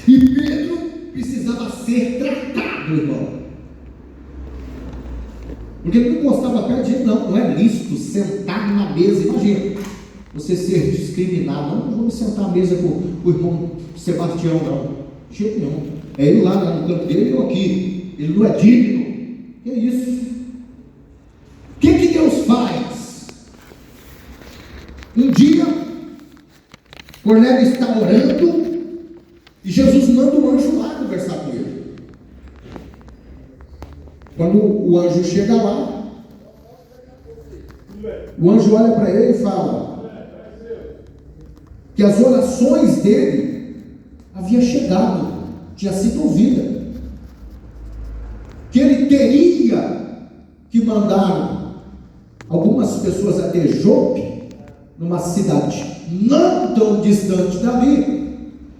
E Pedro precisava ser tratado, irmão. Porque ele não gostava perto de gente, não é lícito sentar na mesa. Imagina, você ser discriminado. Não vamos sentar à mesa com o irmão Sebastião, não. De jeito nenhum. É ele lá no canto dele e eu aqui. Ele não é digno. Que é isso? O que Deus faz? Um dia, Cornélio está orando e Jesus manda um anjo lá conversar com ele. Quando o anjo chega lá, o anjo olha para ele e fala que as orações dele havia chegado, tinha sido ouvida, que ele teria que mandar algumas pessoas até Jope, numa cidade não tão distante dali,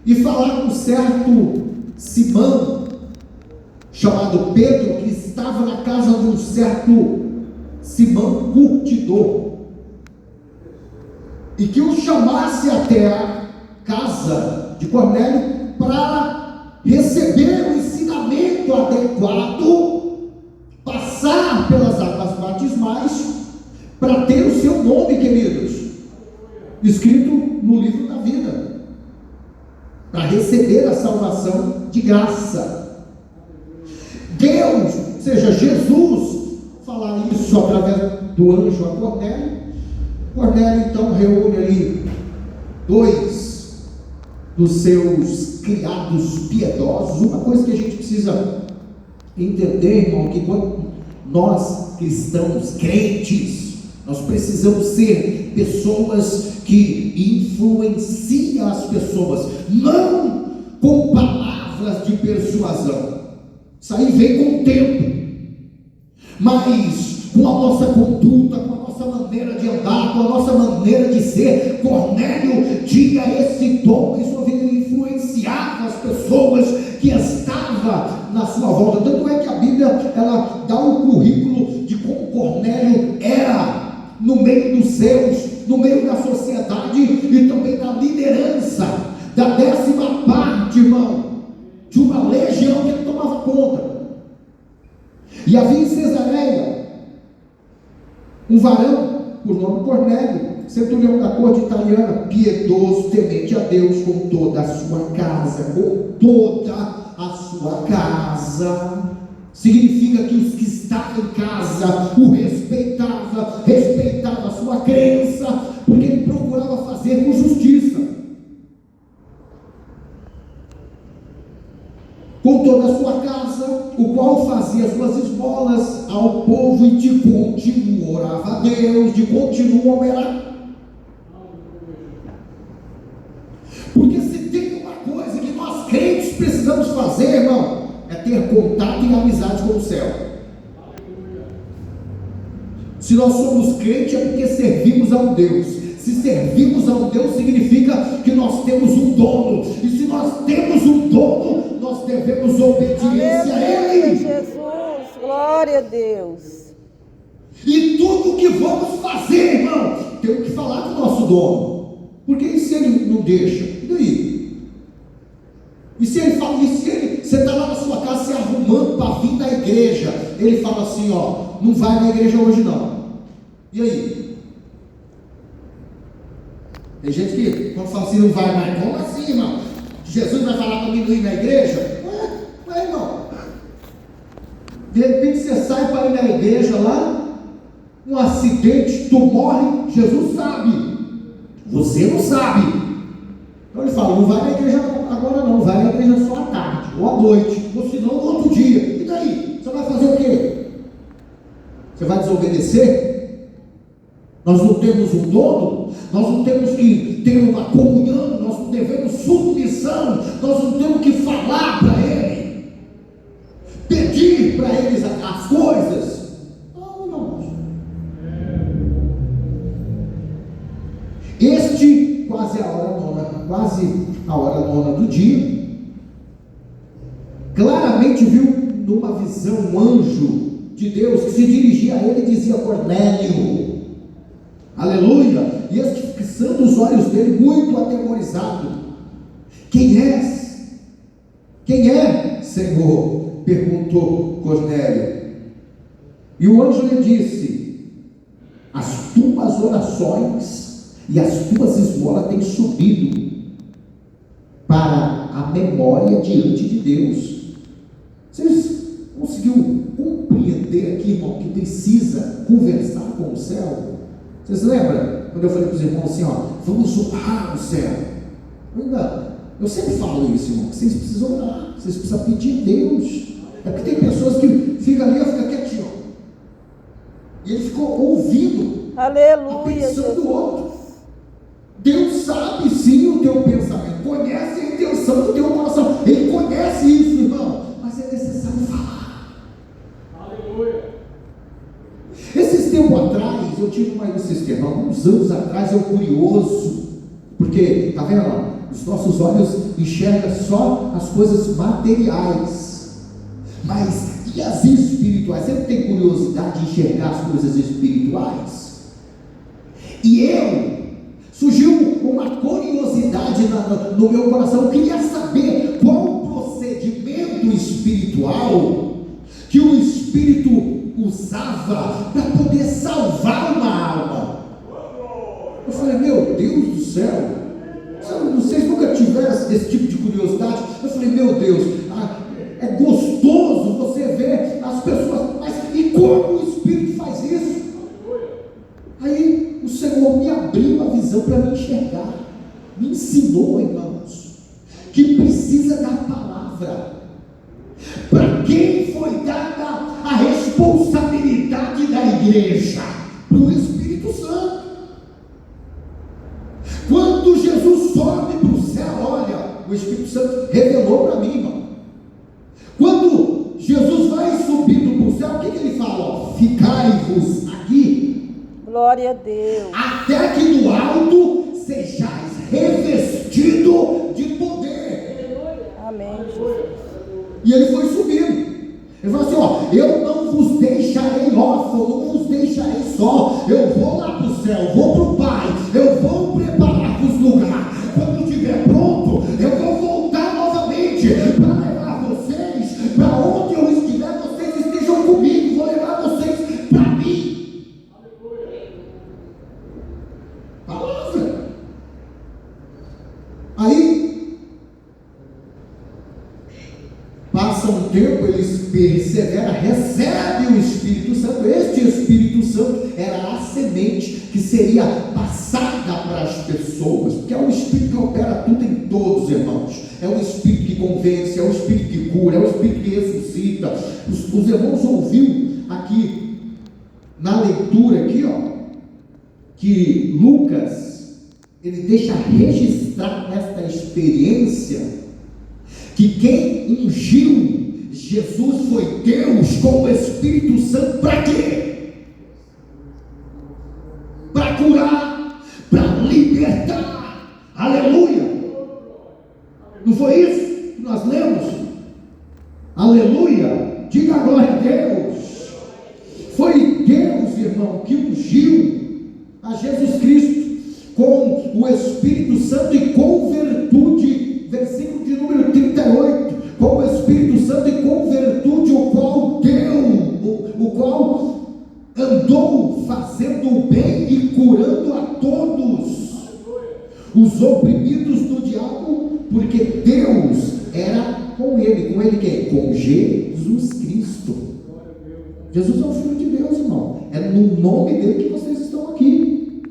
e falar com um certo Simão, chamado Pedro, que estava na casa de um certo Simão curtidor, e que o chamasse até a casa de Cornélio para receber o ensinamento adequado, passar pelas águas batismais, para ter o seu nome, queridos, escrito no livro da vida, para receber a salvação de graça. Deus, ou seja, Jesus, falar isso através do anjo a Cornélio. Cornélio então reúne ali 2 dos seus criados piedosos. Uma coisa que a gente precisa entender, irmão, que quando nós cristãos, crentes, nós precisamos ser pessoas que influenciam as pessoas, não com palavras de persuasão. Isso aí vem com o tempo, mas com a nossa conduta, com a nossa maneira de andar, com a nossa maneira de ser. Cornélio tinha esse dom em sua vida, ele influenciava as pessoas que estavam na sua volta. Tanto é que a Bíblia, ela dá um currículo de como Cornélio era no meio dos seus, no meio da sociedade e também da liderança, da 10ª parte, irmão, de uma legião que ele tomava conta. E havia em Cesareia um varão, por nome Cornélio, centurião da corte italiana, piedoso, temente a Deus com toda a sua casa. Com toda a sua casa significa que os que estavam em casa o respeitava a sua crença, porque ele procurava fazer com justiça. Com toda a sua casa, o qual fazia suas esmolas ao povo e de continuo orava a Deus, de continuo orar. Porque se tem uma coisa que nós crentes precisamos fazer, irmão, é ter contato e amizade com o céu. Se nós somos crentes é porque servimos a um Deus. Se servimos a um Deus, significa que nós temos um dono. E se nós temos um dono, nós devemos obediência a Ele. Jesus, glória a Deus. E tudo que vamos fazer, irmão, temos que falar com o nosso dono. Porque e se ele não deixa? E daí? E se ele fala, você está lá na sua casa se arrumando para vir da igreja, ele fala assim, ó, não vai na igreja hoje não. E aí? Tem gente que, quando fala assim, não vai mais, como assim, irmão? Jesus vai falar para mim não ir na igreja? Ué, irmão. De repente você sai para ir na igreja lá, um acidente, tu morre, Jesus sabe. Você não sabe. Então ele fala, não vai na igreja agora não, vai na igreja só à tarde, ou à noite, ou se não, no outro dia. E daí? Você vai fazer o quê? Você vai desobedecer? Nós não temos um dono, nós não temos que ter uma comunhão, nós não devemos submissão, nós não temos que falar para Ele, pedir para eles as coisas. Não, irmãos. Quase a hora nona do dia, claramente viu numa visão um anjo de Deus que se dirigia a ele e dizia: Cornélio. Aleluia! E este, fixando os olhos dele, muito atemorizado: quem és? Quem é, Senhor? Perguntou Cornélio. E o anjo lhe disse: as tuas orações e as tuas esmolas têm subido para a memória diante de Deus. Vocês conseguiram compreender aqui, irmão, que precisa conversar com o céu? Vocês lembram quando eu falei para os irmãos assim, vamos orar o céu? Eu sempre falo isso, irmão, que vocês precisam orar, vocês precisam pedir a Deus. É porque tem pessoas que ficam ali, fica quietinho, e ele ficou ouvindo Aleluia, a petição do outro. Jesus. Deus sabe sim o teu pensamento, conhece a intenção do teu coração, Ele conhece isso, irmão, mas é necessário falar. Aleluia. Esses tempos atrás, eu tive uma cisterna, alguns anos atrás, eu curioso, porque, tá vendo, os nossos olhos enxergam só as coisas materiais, mas e as espirituais? Sempre tem curiosidade de enxergar as coisas espirituais? E surgiu uma curiosidade no meu coração. Eu queria saber qual o procedimento espiritual que o Espírito usava para poder salvar uma alma. Eu falei, meu Deus do céu, vocês nunca tiveram esse tipo de curiosidade? Eu falei, meu Deus, é gostoso você ver as pessoas, mas e como o Espírito faz isso? Aí o Senhor me abriu a visão para me enxergar, me ensinou, irmãos, que precisa da palavra. Para quem foi dada a responsabilidade da igreja? Para o Espírito Santo. Quando Jesus sobe para o céu, olha, o Espírito Santo revelou para mim, irmão. Quando Jesus vai subindo para o céu, o que ele fala? Ficai-vos aqui. Glória a Deus. Até que do alto sejais revestido de poder. Amém, Jesus. E ele foi subindo. Ele falou assim, eu não vos deixarei órfão, não vos deixarei só. Eu vou lá para o céu, vou para o Pai, eu vou preparar-vos lugar. Quando estiver pronto, eu vou voltar novamente para levar vocês para onde eu estiver. Vocês estejam comigo, vou levar vocês para mim. Palavra. Aí passa um tempo, eles perseveram, recebe o Espírito Santo. Este Espírito Santo era a semente que seria passada para as pessoas, porque é o Espírito que opera tudo em todos, irmãos. É o Espírito que convence, é o Espírito que cura, é o Espírito que ressuscita. Os irmãos ouviram aqui na leitura aqui, que Lucas ele deixa registrar nesta experiência que quem ungiu Jesus foi Deus com o Espírito Santo. Para quê? Para curar, para libertar. Aleluia. Não foi isso que nós lemos? Aleluia. Diga glória a Deus. Foi Deus, irmão, que ungiu a Jesus Cristo com o Espírito Santo e com virtude. Versículo de número 38, com o Espírito Santo e com virtude, o qual andou fazendo o bem e curando a todos os oprimidos do diabo, porque Deus era com ele. Com ele quem? Com Jesus Cristo. Jesus é o Filho de Deus, irmão. É no nome dele que vocês estão aqui.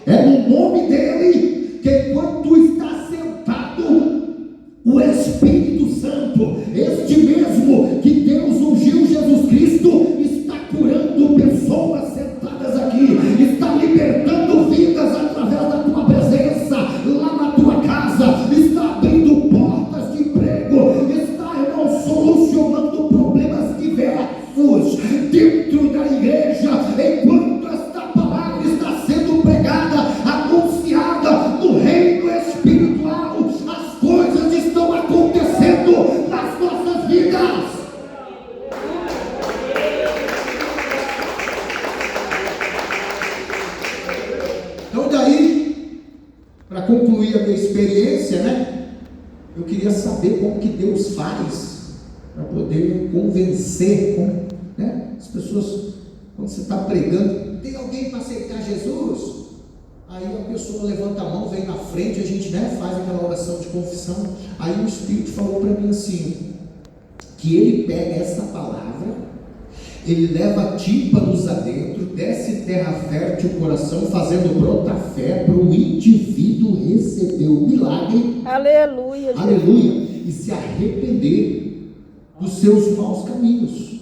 É no nome dele que enquanto está sentado o Espírito Santo, este mesmo que Deus ungiu Jesus Cristo, está curando pessoas sentadas aqui, está libertando vidas através da tua presença lá na tua casa, está abrindo portas de emprego, está, irmão, solucionando problemas diversos dentro da igreja, enquanto esta palavra está sendo pregada, anunciada no reino espiritual. As coisas estão acontecendo nas nossas vidas. Então daí, para concluir a minha experiência, eu queria saber como que Deus faz para poder convencer, né? As pessoas, quando você está pregando, tem alguém para aceitar Jesus? Aí a pessoa levanta a mão, vem na frente, a gente, né, faz aquela oração de confissão. Aí o Espírito falou para mim assim, que ele pega essa palavra, ele leva tímpanos adentro, desce terra fértil o coração, fazendo brotar fé para o indivíduo receber o milagre, Aleluia, Jesus. aleluia, e se arrepender dos seus maus caminhos.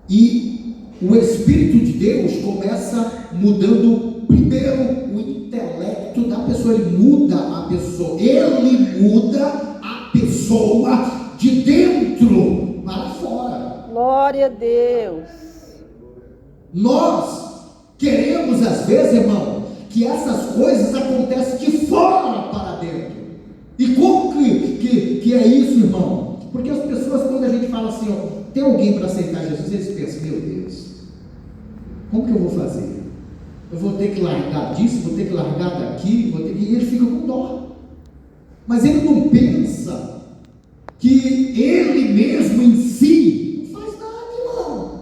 E o Espírito de Deus começa mudando primeiro o intelecto da pessoa, ele muda a pessoa de dentro para fora. Glória a Deus. Nós queremos às vezes, irmão, que essas coisas aconteçam de fora para dentro. E como que é isso, irmão? Porque as pessoas, quando a gente fala assim, ó, tem alguém para aceitar Jesus, eles pensam, meu Deus, como que eu vou fazer? Eu vou ter que largar disso, vou ter que largar daqui, e ele fica com dó. Mas ele não pensa que ele mesmo em si não faz nada, irmão.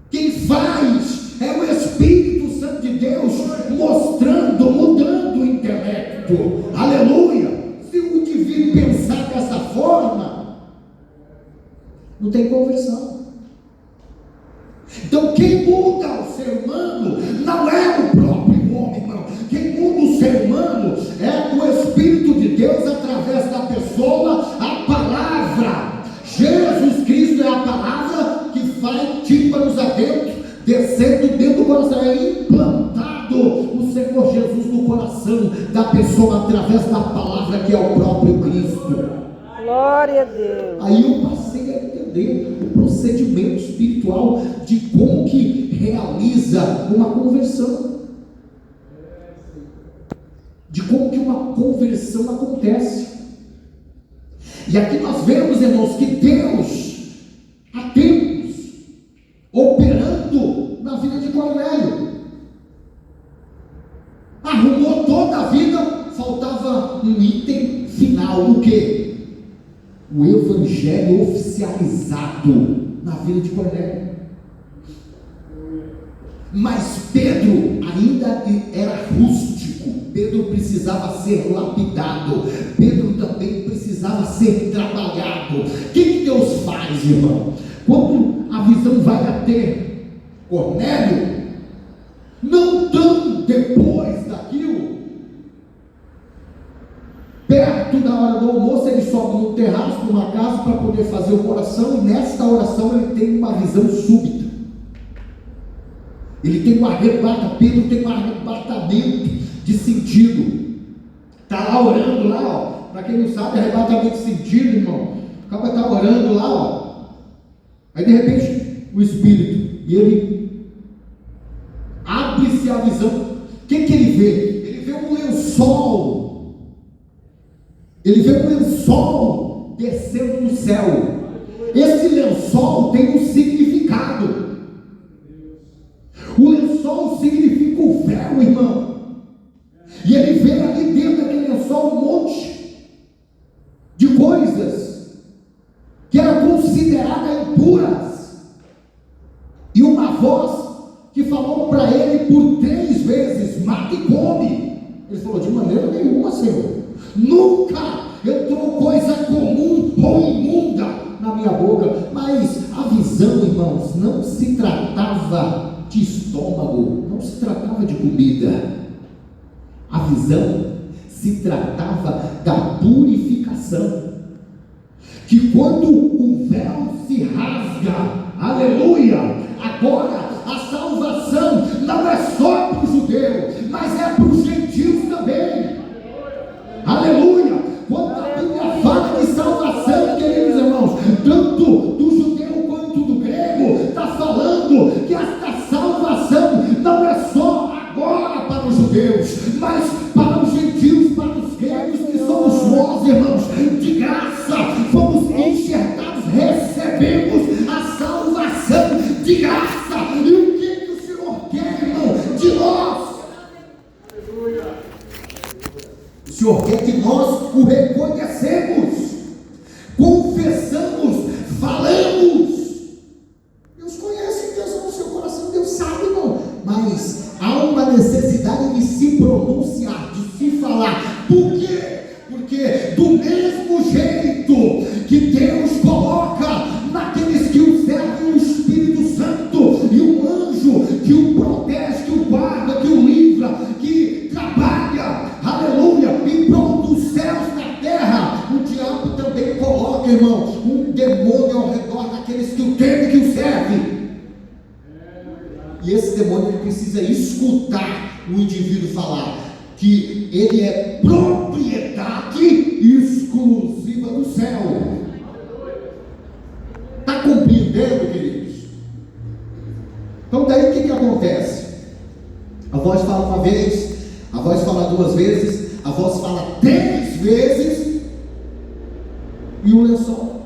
Quem faz é o Espírito Santo de Deus mostrando, mudando o intelecto. Aleluia! Se o indivíduo pensar dessa forma, não tem conversão. Então quem muda o ser humano não é o próprio homem, irmão. Quem muda o ser humano é o Espírito de Deus através da pessoa, a palavra. Jesus Cristo é a palavra que faz tímpanos adentro, descendo dentro do coração, é implantado o Senhor Jesus no coração da pessoa através da palavra que é o próprio Cristo. Glória a Deus. Aí eu passei a entender o procedimento espiritual de como que realiza uma conversão, de como que uma conversão acontece. E aqui nós vemos, irmãos, que Deus há tempos operando na vida de Cornélio, arrumou toda a vida, faltava um item final, o quê? O evangelho oficializado na vida de Cornélio. Mas Pedro ainda era rústico, Pedro precisava ser lapidado, Pedro também precisava ser trabalhado. O que Deus faz, irmão? Quando a visão vai até Cornélio, não tão depois daquilo, perto da hora do almoço, ele sobe no terraço de uma casa para poder fazer uma oração, e nesta oração ele tem uma visão súbita. Ele tem um arrebatamento, Pedro tem um arrebatamento de sentido. Está lá orando lá, ó. Para quem não sabe, arrebatamento de sentido, irmão. Acaba estar orando lá, ó. Aí de repente o Espírito, e ele abre-se a visão. O que ele vê? Ele vê um lençol. Ele vê um lençol descendo do céu. Esse lençol tem um significado. O lençol significa o véu, irmão. E ele vê ali dentro daquele lençol um monte de coisas que eram consideradas impuras. E uma voz que falou para ele por 3 vezes: mata e come. Ele falou: de maneira nenhuma, Senhor. Nunca entrou coisa comum ou imunda na minha boca. Mas a visão, irmãos, não se tratava de estômago, não se tratava de comida. A visão se tratava da purificação. Que quando o véu se rasga, aleluia, agora a salvação não é só para o judeu, mas é para os gentios também. Aleluia. Quando a Bíblia fala de salvação, queridos irmãos, tanto do judeu quanto do grego, está falando que esta salvação não é só agora para os judeus, mas para os gentios, para os gregos, que somos nós, irmãos, de graça, fomos enxertados, recebemos a salvação de graça, mesmo jeito que Deus coloca naqueles que o servem o Espírito Santo e um anjo que o protege, que o guarda, que o livra, que trabalha, aleluia, em prol dos céus na terra, o diabo também coloca, irmão, um demônio ao redor daqueles que o temem, que o servem. E esse demônio ele precisa escutar o indivíduo falar que ele é propriedade exclusiva do céu. Está compreendendo, queridos? Então daí o que acontece? A voz fala uma vez, a voz fala duas vezes, a voz fala 3 vezes, e o lençol.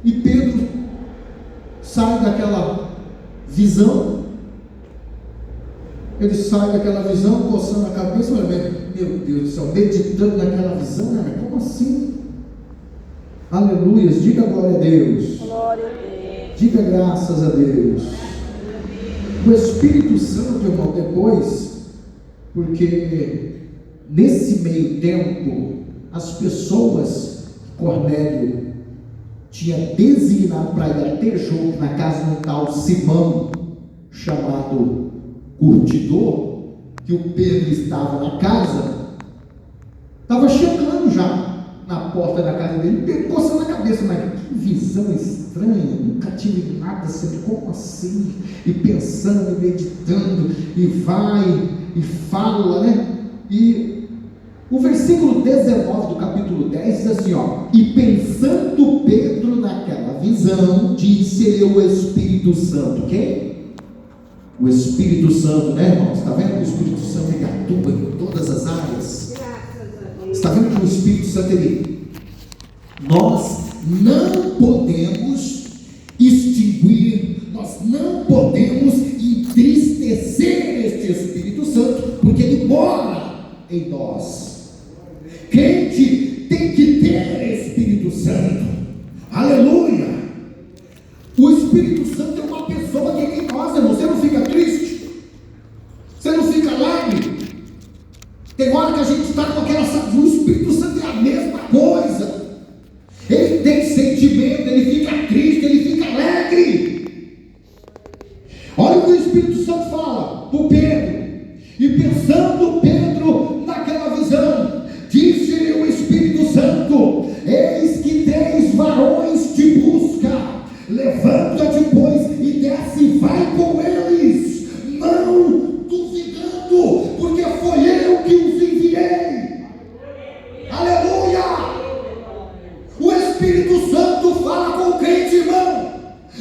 E Pedro sai daquela visão. Ele sai daquela visão, coçando a cabeça, olha, meu Deus do céu, meditando naquela visão, né? Como assim? Aleluias, diga glória a Deus. Glória a Deus. Diga graças a Deus. O Espírito Santo, irmão, depois, porque nesse meio tempo, as pessoas que Cornélio tinha designado para ir ter jogo na casa de um tal Simão, chamado curtidor, que o Pedro estava na casa, estava chegando já na porta da casa dele, Pedro coçando a cabeça, mas que visão estranha, nunca tive nada assim, como assim? E pensando, e meditando, e vai, e fala, né? E o versículo 19 do capítulo 10 diz assim, ó: e pensando Pedro naquela visão, disse-lhe o Espírito Santo. Quem? O Espírito Santo, né, irmãos? Está vendo que o Espírito Santo ele atua em todas as áreas? Está vendo que o Espírito Santo nós não podemos extinguir, nós não podemos entristecer este Espírito Santo, porque ele mora em nós. Crente tem que ter Espírito Santo. Aleluia! O Espírito Santo é uma pessoa que em nós, irmão. Você não fica triste? Você não fica alegre? Tem hora que a gente está com aquela... O Espírito Santo é a mesma coisa. Ele tem sentimento, ele fica triste, ele fica alegre. Olha o que o Espírito Santo fala para Pedro. E pensando Pedro naquela visão, disse-lhe o Espírito Santo: eis que 3 varões te buscam. Levanta-te, pois, e desce e vai com eles, não duvidando, porque foi eu que os enviei. Aleluia! O Espírito Santo fala com o crente, irmão.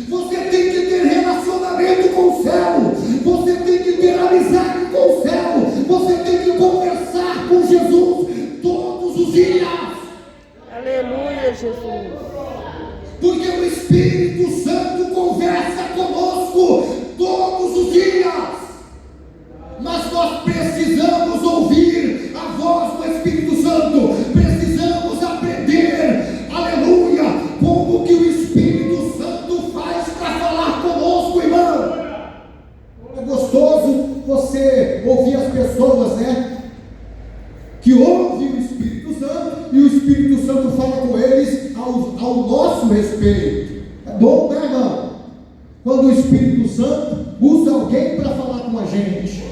Você tem que ter relacionamento com o céu, você tem que ter amizade com o céu, você tem que conversar com Jesus todos os dias. Aleluia, Jesus. Porque o Espírito Santo conversa conosco todos os dias. Mas nós precisamos ouvir a voz do Espírito Santo. Precisamos aprender, aleluia, como que o Espírito Santo faz para falar conosco, irmão. É gostoso você ouvir as pessoas, né? Que ouvem o Espírito Santo e o Espírito Santo fala com eles ao nosso respeito. É bom, né, irmão? Quando o Espírito Santo usa alguém para falar com a gente.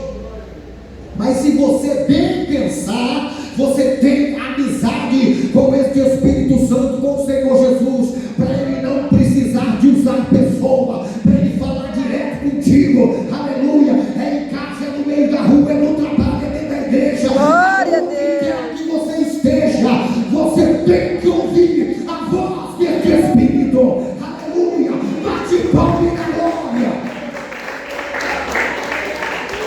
Mas se você bem pensar, você tem amizade com este Espírito Santo, com o Senhor Jesus, para ele não precisar de usar pessoa, para ele falar direto contigo. Aleluia! É em casa, é no meio da rua, é no trabalho, é dentro da igreja. Glória a Deus. Onde quer que você esteja, você tem que ouvir